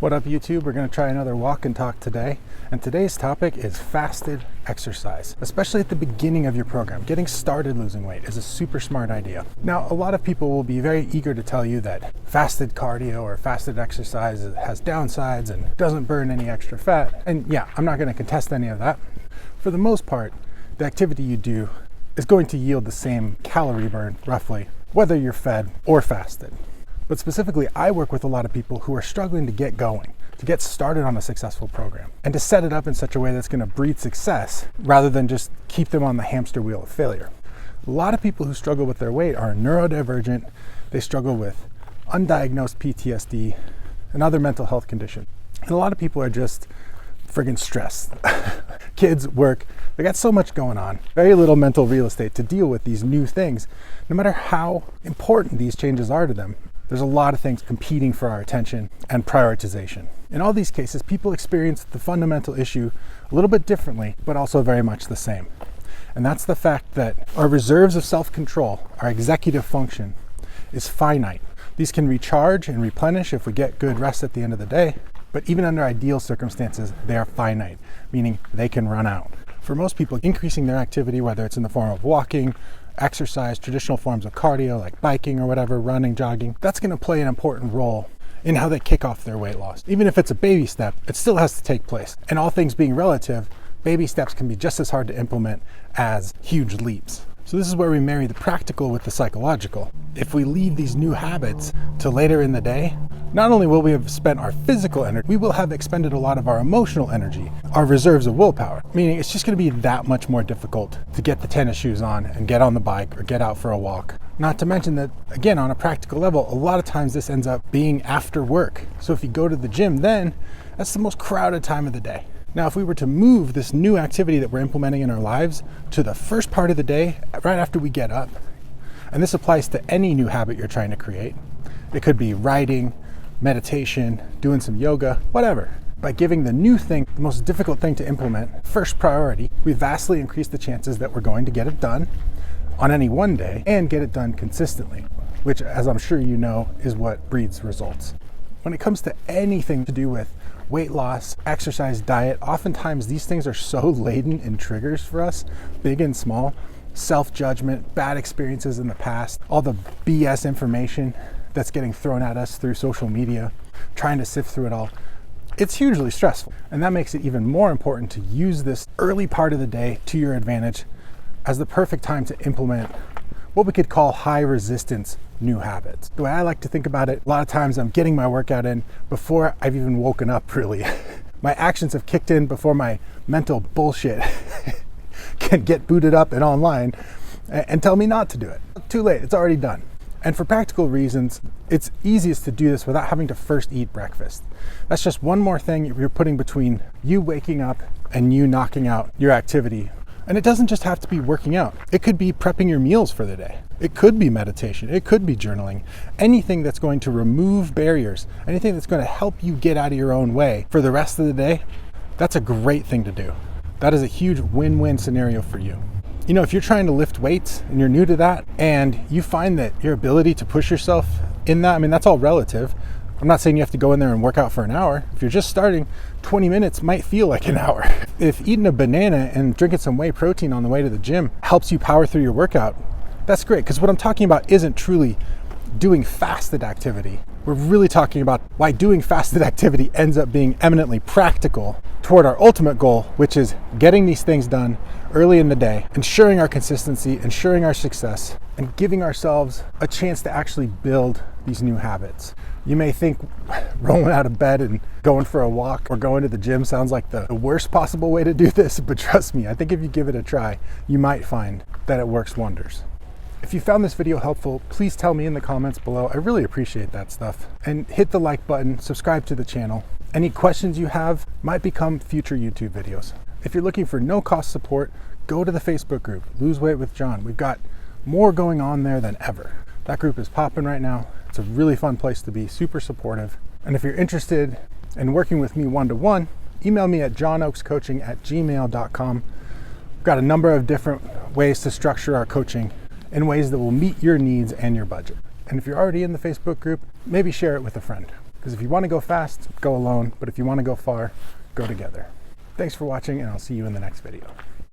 What up YouTube? We're going to try another walk and talk today. And today's topic is fasted exercise, especially at the beginning of your program. Getting started losing weight is a super smart idea. Now, a lot of people will be very eager to tell you that fasted cardio or fasted exercise has downsides and doesn't burn any extra fat. And yeah, I'm not going to contest any of that. For the most part, the activity you do is going to yield the same calorie burn, roughly, whether you're fed or fasted. But specifically, I work with a lot of people who are struggling to get going, to get started on a successful program, and to set it up in such a way that's going to breed success rather than just keep them on the hamster wheel of failure. A lot of people who struggle with their weight are neurodivergent, they struggle with undiagnosed PTSD and other mental health conditions. And a lot of people are just friggin' stressed. Kids, work, they got so much going on, very little mental real estate to deal with these new things. No matter how important these changes are to them, there's a lot of things competing for our attention and prioritization. In all these cases, people experience the fundamental issue a little bit differently, but also very much the same. And that's the fact that our reserves of self-control, our executive function, is finite. These can recharge and replenish if we get good rest at the end of the day, but even under ideal circumstances, they are finite, meaning they can run out. For most people, increasing their activity, whether it's in the form of walking, exercise, traditional forms of cardio like biking or whatever, running, jogging, that's going to play an important role in how they kick off their weight loss. Even if it's a baby step, it still has to take place. And all things being relative, baby steps can be just as hard to implement as huge leaps. So this is where we marry the practical with the psychological. If we leave these new habits to later in the day, not only will we have spent our physical energy, we will have expended a lot of our emotional energy, our reserves of willpower, meaning it's just going to be that much more difficult to get the tennis shoes on and get on the bike or get out for a walk. Not to mention that, again, on a practical level, a lot of times this ends up being after work. So if you go to the gym then, that's the most crowded time of the day. Now, if we were to move this new activity that we're implementing in our lives to the first part of the day, right after we get up, and this applies to any new habit you're trying to create. It could be writing, meditation, doing some yoga, whatever. By giving the new thing, the most difficult thing to implement, first priority, we vastly increase the chances that we're going to get it done on any one day and get it done consistently, which, as I'm sure you know, is what breeds results. When it comes to anything to do with weight loss, exercise, diet, oftentimes these things are so laden in triggers for us, big and small, self-judgment, bad experiences in the past, all the BS information that's getting thrown at us through social media, trying to sift through it all. It's hugely stressful. And that makes it even more important to use this early part of the day to your advantage as the perfect time to implement what we could call high resistance new habits. The way I like to think about it, a lot of times I'm getting my workout in before I've even woken up, really. My actions have kicked in before my mental bullshit can get booted up and online and tell me not to do it. Too late, it's already done. And for practical reasons, it's easiest to do this without having to first eat breakfast. That's just one more thing you're putting between you waking up and you knocking out your activity. And it doesn't just have to be working out. It could be prepping your meals for the day. It could be meditation. It could be journaling. Anything that's going to remove barriers, anything that's going to help you get out of your own way for the rest of the day, that's a great thing to do. That is a huge win-win scenario for you. You know, if you're trying to lift weights and you're new to that and you find that your ability to push yourself in that, I mean, that's all relative. I'm not saying you have to go in there and work out for an hour. If you're just starting, 20 minutes might feel like an hour. If eating a banana and drinking some whey protein on the way to the gym helps you power through your workout, that's great. Because what I'm talking about isn't truly doing fasted activity. We're really talking about why doing fasted activity ends up being eminently practical toward our ultimate goal, which is getting these things done early in the day, ensuring our consistency, ensuring our success, and giving ourselves a chance to actually build these new habits. You may think rolling out of bed and going for a walk or going to the gym sounds like the worst possible way to do this, but trust me, I think if you give it a try, you might find that it works wonders. If you found this video helpful, please tell me in the comments below. I really appreciate that stuff. And hit the like button, subscribe to the channel. Any questions you have might become future YouTube videos. If you're looking for no-cost support, go to the Facebook group, Lose Weight with John. We've got more going on there than ever. That group is popping right now. It's a really fun place to be, super supportive. And if you're interested in working with me one-to-one, email me at johnoakescoaching@gmail.com. We've got a number of different ways to structure our coaching in ways that will meet your needs and your budget. And if you're already in the Facebook group, maybe share it with a friend. Because if you want to go fast, go alone. But if you want to go far, go together. Thanks for watching, and I'll see you in the next video.